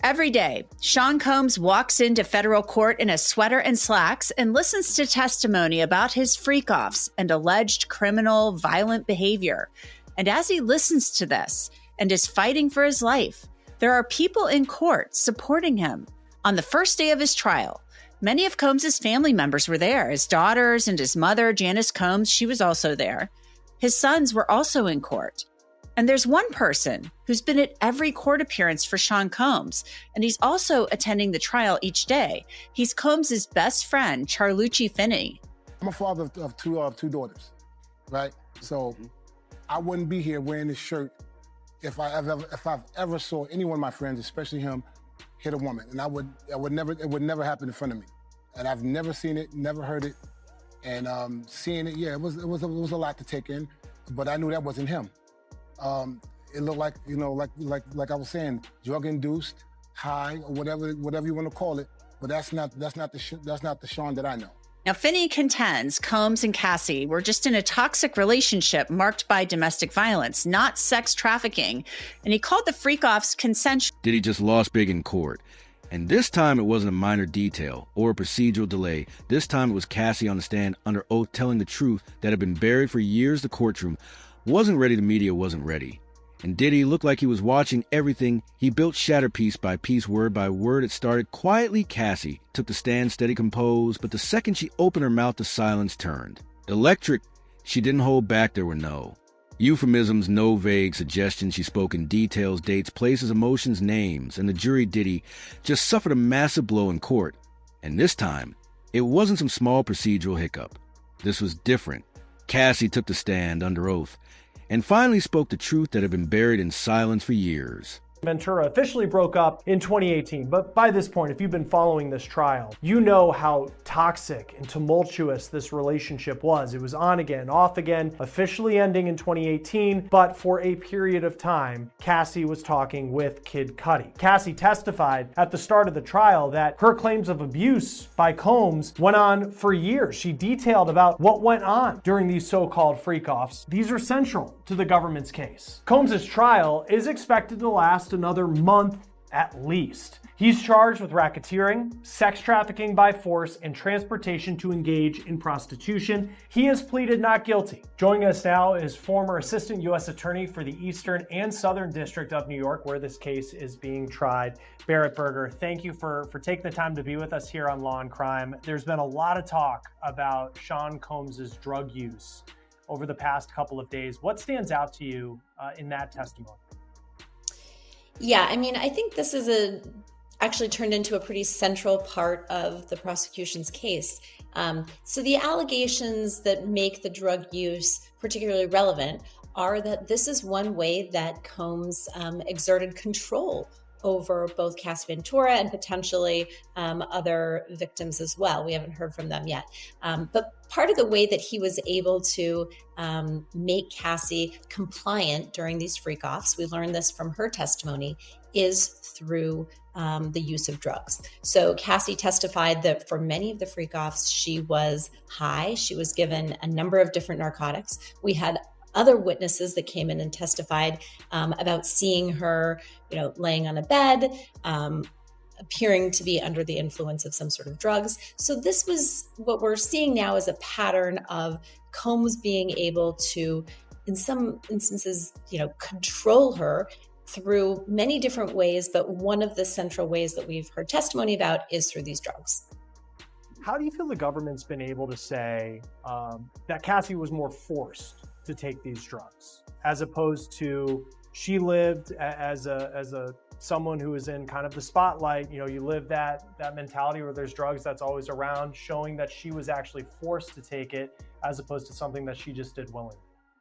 Every day, Sean Combs walks into federal court in a sweater and slacks and listens to testimony about his freak-offs and alleged criminal, violent behavior. And as he listens to this and is fighting for his life, there are people in court supporting him. On the first day of his trial, many of Combs' family members were there. His daughters and his mother, Janice Combs, she was also there. His sons were also in court. And there's one person who's been at every court appearance for Sean Combs, and he's also attending the trial each day. He's Combs' best friend, Charlucci Finney. I'm a father of two daughters, right? So I wouldn't be here wearing this shirt if I've ever saw any one of my friends, especially him, hit a woman. And it would never happen in front of me. And I've never seen it, never heard it. And seeing it, yeah, it was a lot to take in, but I knew that wasn't him. It looked like, like I was saying, drug-induced, high, or whatever you want to call it. But that's not the Sean that I know. Now, Finney contends Combs and Cassie were just in a toxic relationship marked by domestic violence, not sex trafficking. And he called the freak-offs consensual. Diddy just lost big in court. And this time it wasn't a minor detail or a procedural delay. This time it was Cassie on the stand under oath telling the truth that had been buried for years. The courtroom wasn't ready, the media wasn't ready. And Diddy looked like he was watching everything. He built shatter piece by piece, word by word. It started quietly. Cassie took the stand, steady, composed, but the second she opened her mouth, the silence turned. Electric. She didn't hold back. There were no euphemisms, no vague suggestions. She spoke in details, dates, places, emotions, names, and the jury, Diddy, just suffered a massive blow in court. And this time, it wasn't some small procedural hiccup. This was different. Cassie took the stand under oath and finally spoke the truth that had been buried in silence for years. Ventura officially broke up in 2018, but by this point, if you've been following this trial, you know how toxic and tumultuous this relationship was. It was on again, off again, officially ending in 2018, but for a period of time, Cassie was talking with Kid Cudi. Cassie testified at the start of the trial that her claims of abuse by Combs went on for years. She detailed about what went on during these so-called freak-offs. These are central to the government's case. Combs' trial is expected to last another month at least. He's charged with racketeering, sex trafficking by force, and transportation to engage in prostitution. He has pleaded not guilty. Joining us now is former Assistant U.S. Attorney for the Eastern and Southern District of New York, where this case is being tried, Barrett Berger. Thank you for taking the time to be with us here on Law and Crime. There's been a lot of talk about Sean Combs' drug use over the past couple of days. What stands out to you in that testimony? Yeah, I mean, I think this is actually turned into a pretty central part of the prosecution's case. So the allegations that make the drug use particularly relevant are that this is one way that Combs exerted control over both Cassie Ventura and potentially other victims as well. We haven't heard from them yet. But part of the way that he was able to make Cassie compliant during these freak-offs, we learned this from her testimony, is through the use of drugs. So Cassie testified that for many of the freak-offs, she was high. She was given a number of different narcotics. We had other witnesses that came in and testified about seeing her, laying on a bed, appearing to be under the influence of some sort of drugs. So this was what we're seeing now is a pattern of Combs being able to, in some instances, control her through many different ways. But one of the central ways that we've heard testimony about is through these drugs. How do you feel the government's been able to say that Cassie was more forced to take these drugs, as opposed to she lived as a someone who is in kind of the spotlight? You live that mentality where there's drugs that's always around, showing that she was actually forced to take it as opposed to something that she just did willingly.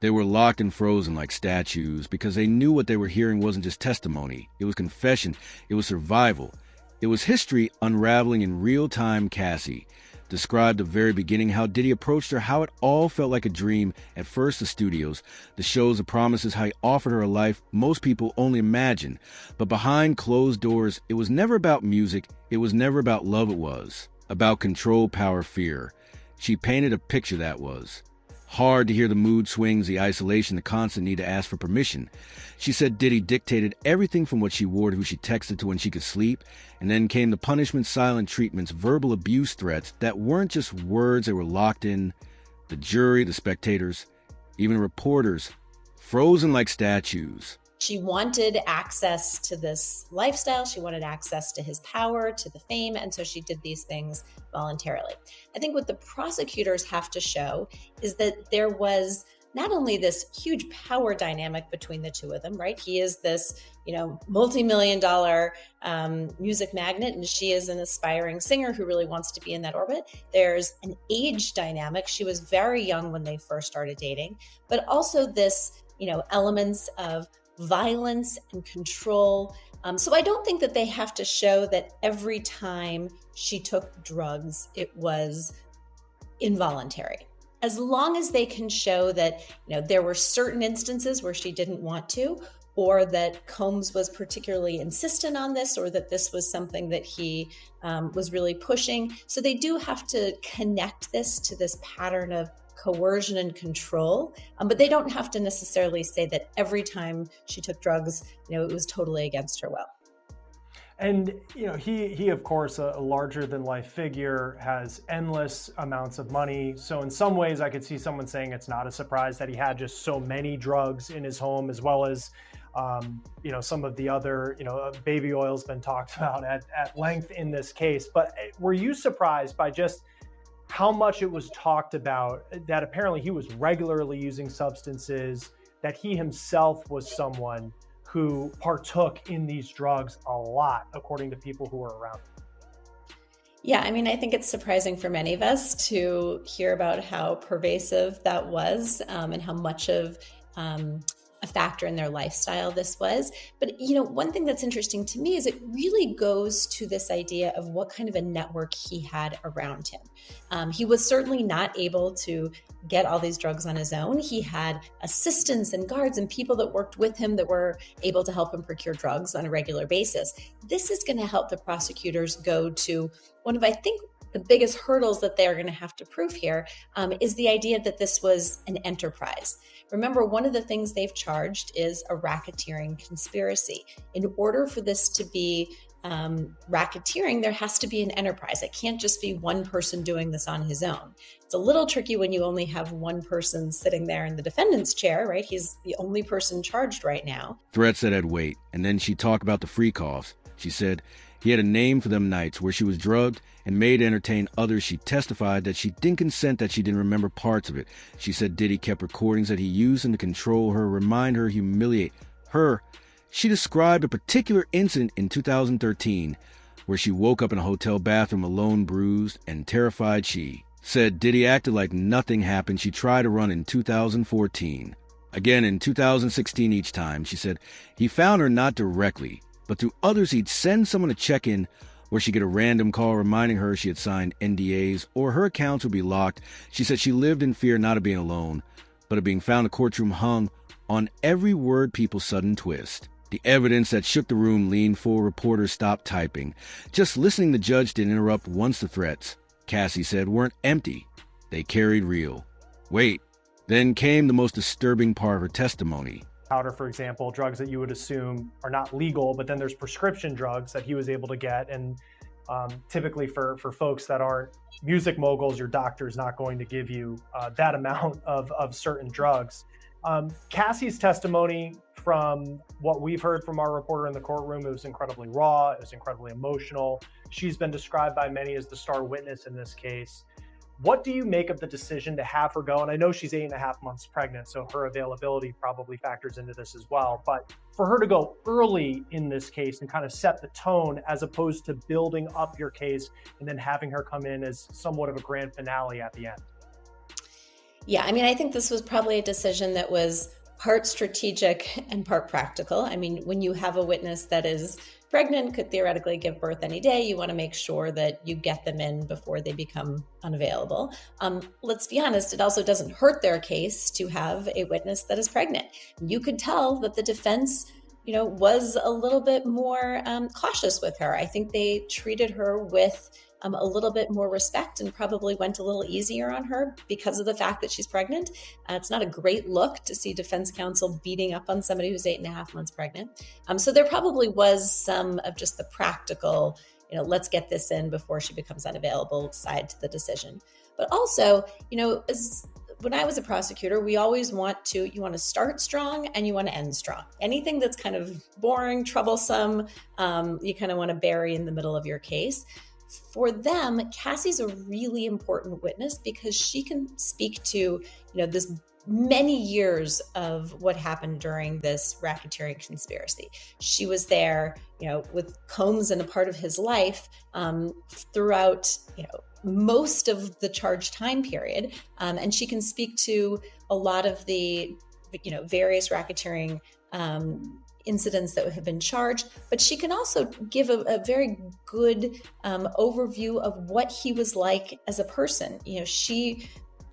They were locked and frozen like statues because they knew what they were hearing wasn't just testimony. It was confession. It was survival. It was history unraveling in real time. Cassie described the very beginning, how Diddy approached her, how it all felt like a dream. At first, the studios, the shows, the promises, how he offered her a life most people only imagine. But behind closed doors, it was never about music. It was never about love. It was about control, power, fear. She painted a picture that was Hard to hear the mood swings, the isolation, the constant need to ask for permission. She said Diddy dictated everything from what she wore to who she texted to when she could sleep, and then came the punishment, silent treatments, verbal abuse threats that weren't just words, they were locked in. The jury, the spectators, even reporters, frozen like statues. She wanted access to this lifestyle. She wanted access to his power, to the fame. And so she did these things voluntarily. I think what the prosecutors have to show is that there was not only this huge power dynamic between the two of them, right? He is this, multi-million-dollar music magnate, and she is an aspiring singer who really wants to be in that orbit. There's an age dynamic. She was very young when they first started dating, but also this, elements of violence and control. So I don't think that they have to show that every time she took drugs, it was involuntary. As long as they can show that, there were certain instances where she didn't want to, or that Combs was particularly insistent on this, or that this was something that he was really pushing. So they do have to connect this to this pattern of coercion and control, but they don't have to necessarily say that every time she took drugs, it was totally against her will. And, he of course, a larger than life figure, has endless amounts of money. So in some ways I could see someone saying it's not a surprise that he had just so many drugs in his home, as well as, some of the other, baby oil's been talked about at length in this case. But were you surprised by just how much it was talked about that apparently he was regularly using substances, that he himself was someone who partook in these drugs a lot, according to people who were around him? Yeah, I think it's surprising for many of us to hear about how pervasive that was, and how much of a factor in their lifestyle this was. But, one thing that's interesting to me is it really goes to this idea of what kind of a network he had around him. He was certainly not able to get all these drugs on his own. He had assistants and guards and people that worked with him that were able to help him procure drugs on a regular basis. This is going to help the prosecutors go to one of, I think, the biggest hurdles that they're going to have to prove here, is the idea that this was an enterprise. Remember, one of the things they've charged is a racketeering conspiracy. In order for this to be racketeering, there has to be an enterprise. It can't just be one person doing this on his own. It's a little tricky when you only have one person sitting there in the defendant's chair, right? He's the only person charged right now. Threats that had weight. And then she talked about the freak-offs. She said he had a name for them nights where she was drugged and made to entertain others. She testified that she didn't consent, that she didn't remember parts of it. She said Diddy kept recordings that he used them to control her, remind her, humiliate her. She described a particular incident in 2013 where she woke up in a hotel bathroom alone, bruised and terrified. She said Diddy acted like nothing happened. She tried to run in 2014. Again in 2016 each time. She said he found her not directly, but through others. He'd send someone to check in, where she'd get a random call reminding her she had signed NDAs, or her accounts would be locked. She said she lived in fear not of being alone, but of being found in the courtroom hung on every word, people's sudden twist. The evidence that shook the room leaned forward. Reporters stopped typing. Just listening, the judge didn't interrupt once. The threats, Cassie said, weren't empty. They carried real weight. Then came the most disturbing part of her testimony. Powder, for example, drugs that you would assume are not legal, but then there's prescription drugs that he was able to get. And typically for folks that aren't music moguls, your doctor's not going to give you that amount of certain drugs. Cassie's testimony, from what we've heard from our reporter in the courtroom, it was incredibly raw, it was incredibly emotional. She's been described by many as the star witness in this case. What do you make of the decision to have her go? And I know she's 8.5 months pregnant, so her availability probably factors into this as well. But for her to go early in this case and kind of set the tone, as opposed to building up your case and then having her come in as somewhat of a grand finale at the end. Yeah, I think this was probably a decision that was part strategic and part practical. When you have a witness that is pregnant, could theoretically give birth any day, you want to make sure that you get them in before they become unavailable. Let's be honest, it also doesn't hurt their case to have a witness that is pregnant. You could tell that the defense, was a little bit more cautious with her. I think they treated her with a little bit more respect and probably went a little easier on her because of the fact that she's pregnant. It's not a great look to see defense counsel beating up on somebody who's 8.5 months pregnant. So there probably was some of just the practical, let's get this in before she becomes unavailable side to the decision. But also, when I was a prosecutor, we always you want to start strong and you want to end strong. Anything that's kind of boring, troublesome, you kind of want to bury in the middle of your case. For them, Cassie's a really important witness because she can speak to, this many years of what happened during this racketeering conspiracy. She was there, with Combs and a part of his life throughout, most of the charged time period. And she can speak to a lot of the, various racketeering incidents that have been charged, but she can also give a very good overview of what he was like as a person. She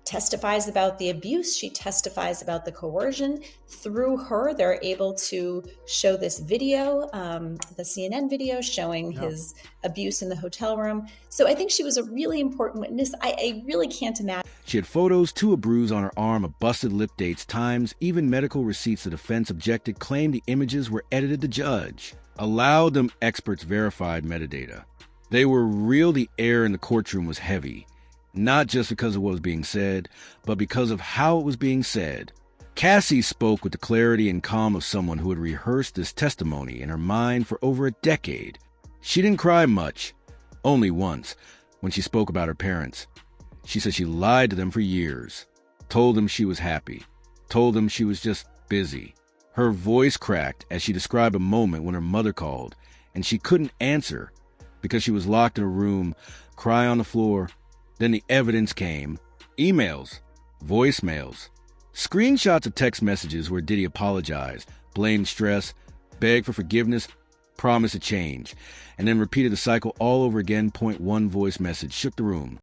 testifies about the abuse. She testifies about the coercion. Through her, they're able to show this video, the CNN video showing his abuse in the hotel room. So I think she was a really important witness. I really can't imagine. She had photos to a bruise on her arm, a busted lip, dates, times, even medical receipts the defense objected, claimed the images were edited. The judge allowed them. Experts verified metadata. They were real. The air in the courtroom was heavy. Not just because of what was being said, but because of how it was being said. Cassie spoke with the clarity and calm of someone who had rehearsed this testimony in her mind for over a decade. She didn't cry much, only once, when she spoke about her parents. She said she lied to them for years, told them she was happy, told them she was just busy. Her voice cracked as she described a moment when her mother called, and she couldn't answer because she was locked in a room, cry on the floor. Then the evidence came. Emails, voicemails, screenshots of text messages where Diddy apologized, blamed stress, begged for forgiveness, promised a change, and then repeated the cycle all over again. Point one voice message shook the room.